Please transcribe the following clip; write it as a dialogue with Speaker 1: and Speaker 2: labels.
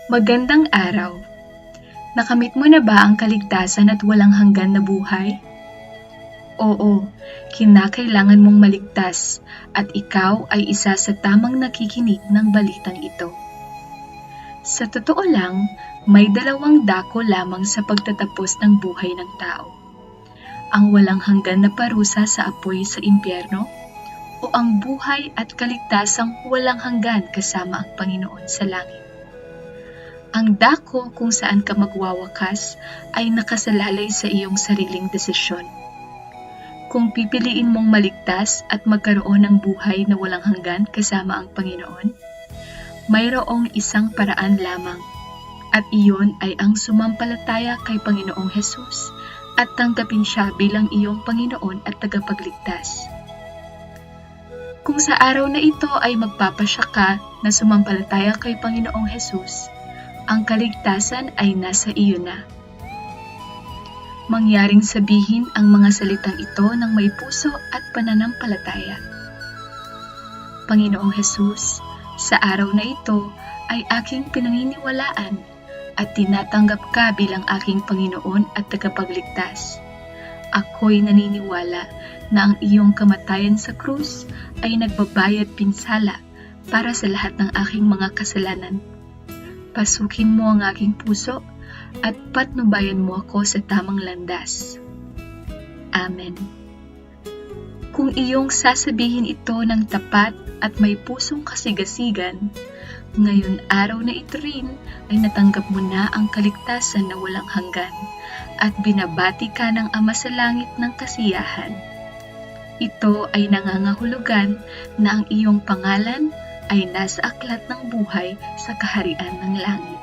Speaker 1: Magandang araw. Nakamit mo na ba ang kaligtasan at walang hanggan na buhay? Oo, kinakailangan mong maligtas at ikaw ay isa sa tamang nakikinig ng balitang ito. Sa totoo lang, may dalawang dako lamang sa pagtatapos ng buhay ng tao. Ang walang hanggan na parusa sa apoy sa impyerno o ang buhay at kaligtasang walang hanggan kasama ang Panginoon sa langit. Ang dako kung saan ka magwawakas ay nakasalalay sa iyong sariling desisyon. Kung pipiliin mong maligtas at magkaroon ng buhay na walang hanggan kasama ang Panginoon, mayroong isang paraan lamang, at iyon ay ang sumampalataya kay Panginoong Hesus at tanggapin siya bilang iyong Panginoon at tagapagligtas. Kung sa araw na ito ay magpapasya ka na sumampalataya kay Panginoong Hesus, ang kaligtasan ay nasa iyo na. Mangyaring sabihin ang mga salitang ito ng may puso at pananampalataya. Panginoong Hesus, sa araw na ito ay aking pinaniniwalaan at tinatanggap ka bilang aking Panginoon at tagapagligtas. Ako'y naniniwala na ang iyong kamatayan sa krus ay nagbabayad pinsala para sa lahat ng aking mga kasalanan. Pasukin mo ang aking puso at patnubayan mo ako sa tamang landas. Amen. Kung iyong sasabihin ito ng tapat at may pusong kasigasigan, ngayon araw na ito rin ay natanggap mo na ang kaligtasan na walang hanggan at binabati ka ng Ama sa langit ng kasiyahan. Ito ay nangangahulugan na ang iyong pangalan ay nasa aklat ng buhay sa kaharian ng langit.